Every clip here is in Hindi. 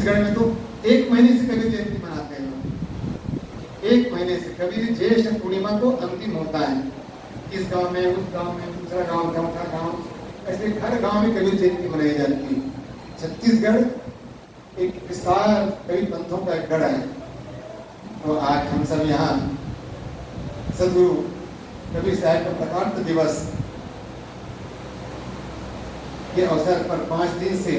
छत्तीसगढ़ में तो 1 महीने से कबीर जयंती मनाते हैं लोग, 1 महीने से। कबीर ज्येष्ठ पूर्णिमा को अंतिम होता है, इस गांव में, उस गांव में, दूसरा गांव, चौथा गांव, ऐसे हर गांव में कबीर जयंती मनाई जाती है। छत्तीसगढ़ एक विशाल कई पंथों का एक गढ़ है। तो आज हम सब यहाँ सदगुरु कबीर साहब का प्रकाश दिवस के अवसर पर 5 दिन से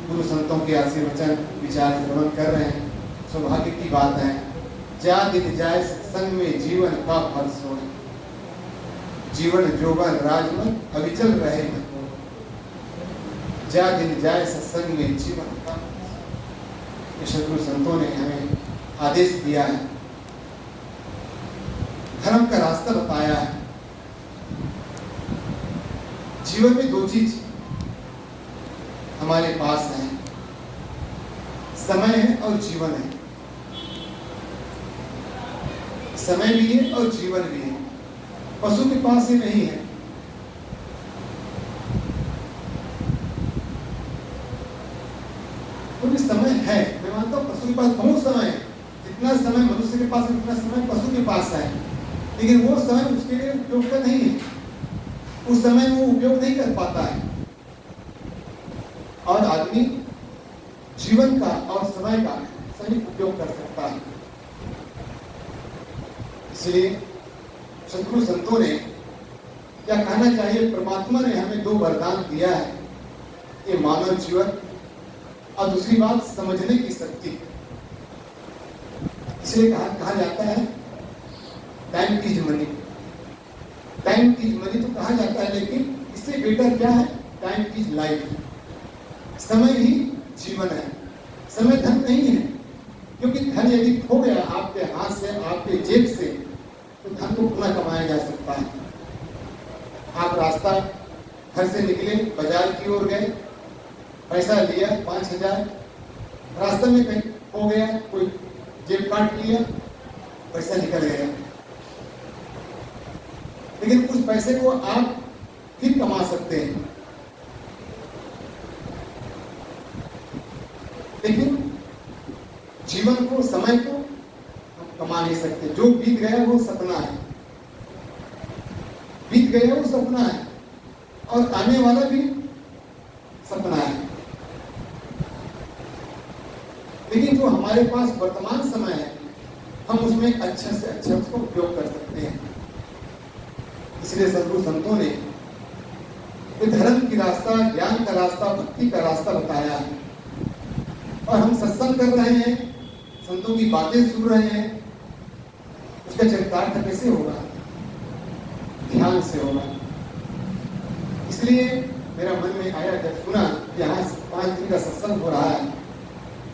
गुरु संतों के आशीर्वचन विचार श्रवण कर रहे हैं। सौभाग्य की बात है, जा दिन जाए सत्संग में जीवन का फल सोए, जीवन जोवन राजमन अविचल रहे न को, जा दिन जाए सत्संग में जीवन का। सदगुरु संतों ने हमें आदेश दिया है, धर्म का रास्ता बताया है। जीवन में 2 चीज हमारे पास है, समय है और जीवन है। समय भी है और जीवन भी है। पशु के पास ही नहीं है। तो भी समय है, मैं मानता हूं पशु के पास बहुत समय है। जितना समय मनुष्य के पास है उतना समय पशु के पास है, लेकिन वो समय उसके लिए उपयोग का नहीं है। उस समय वो उपयोग नहीं कर पाता है। और आदमी जीवन का और समय का सही उपयोग कर सकता है। इसलिए सदगुरु संतों ने क्या कहना चाहिए, परमात्मा ने हमें 2 वरदान दिया है, ये मानव जीवन और दूसरी बात समझने की शक्ति। इसलिए कहा जाता है time is money, time is money तो कहा जाता है, लेकिन इससे बेटर क्या है, टाइम इज लाइफ। समय ही जीवन है, समय धन नहीं है। क्योंकि धन यदि खो गया आपके हाथ से, आपके जेब से, तो धन को पुनः कमाया जा सकता है। आप रास्ता घर से निकले, बाजार की ओर गए, पैसा लिया 5,000, रास्ते में कहीं खो गया, कोई जेब काट लिया, पैसा निकल गया। लेकिन उस पैसे को आप फिर कमा सकते हैं, लेकिन जीवन को, समय को हम कमा नहीं सकते। जो बीत गया वो सपना है, बीत गया वो सपना है, और आने वाला भी सपना है। लेकिन जो हमारे पास वर्तमान समय है, हम उसमें अच्छे से अच्छा उसको उपयोग कर सकते हैं। इसलिए सदगुरु संतों ने धर्म की रास्ता, ज्ञान का रास्ता, भक्ति का रास्ता बताया है। और हम सत्संग कर रहे हैं, संतों की बातें सुन रहे हैं, उसका चरितार्थ कैसे होगा, ध्यान से होगा। इसलिए मेरा मन में आया जब सुना कि यहाँ 5 दिन का सत्संग हो रहा है।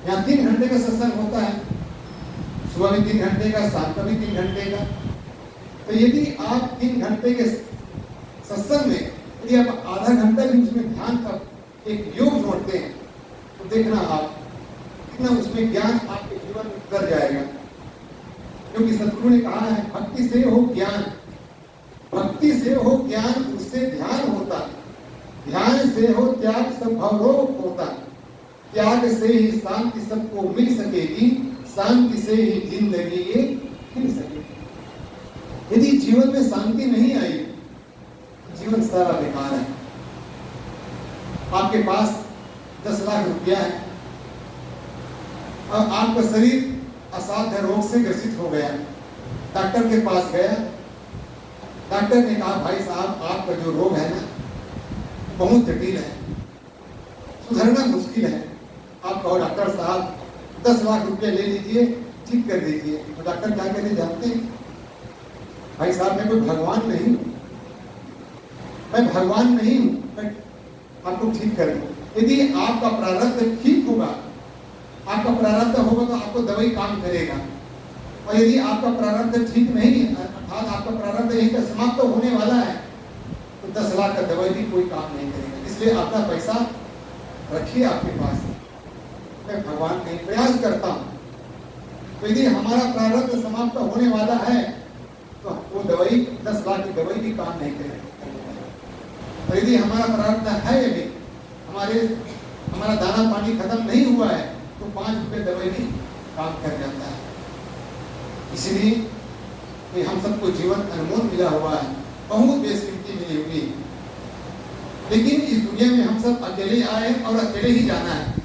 यहाँ 3 घंटे का सत्संग होता है, सुबह भी 3 घंटे का, शाम का भी 3 घंटे का। तो यदि आप 3 घंटे के सत्संग में यदि आप आधा घंटा भी उसमें ध्यान का एक योग जोड़ते हैं, तो देखना आप कितना उसमें ज्ञान आपके जीवन में उतर जाएगा। क्योंकि सदगुरु ने कहा है, भक्ति से हो ज्ञान, भक्ति से हो ज्ञान, उससे ध्यान होता, ध्यान से हो त्याग, सब भवरोग होता, त्याग से ही शांति सबको मिल सकेगी, शांति से ही जिंदगी ये खिल सकेगी। यदि जीवन में शांति नहीं आई, जीवन सारा बेकार है। आपके पास 10 लाख रुपया है और आपका शरीर असाध्य रोग से ग्रसित हो गया, डॉक्टर के पास गया, डॉक्टर ने कहा भाई साहब आपका जो रोग है ना बहुत जटिल है, सुधरना मुश्किल है। आप कहो डॉक्टर साहब 10 लाख रुपया ले लीजिए, ठीक कर दीजिए। तो डॉक्टर क्या कहते जानते हैं, भाई साहब मैं कोई भगवान नहीं हूं, मैं भगवान नहीं हूं, मैं आपको ठीक कर दूं। यदि आपका प्रारब्ध ठीक होगा, आपका प्रारब्ध होगा तो आपको दवाई काम करेगा। और यदि आपका प्रारब्ध ठीक नहीं है, अर्थात आपका प्रारब्ध यहीं पर समाप्त तो होने वाला है, तो 10 लाख का दवाई भी कोई काम नहीं करेगा। इसलिए अपना पैसा रखिए आपके पास। मैं भगवान नहीं प्रयास करता हूं, तो यदि हमारा प्रारब्ध समाप्त होने वाला है तो वो दवाई 10 लाख की दवाई भी काम नहीं करेगी। और यदि हमारा प्रारब्ध है, यदि हमारा दाना पानी खत्म नहीं हुआ है, तो 5 रुपए दवाई भी काम कर जाता है। इसलिए कि हम सबको जीवन अनमोल मिला हुआ है, बहुत बेशकीमती मिली हुई, लेकिन इस दुनिया में हम सब अकेले आए और अकेले ही जाना है।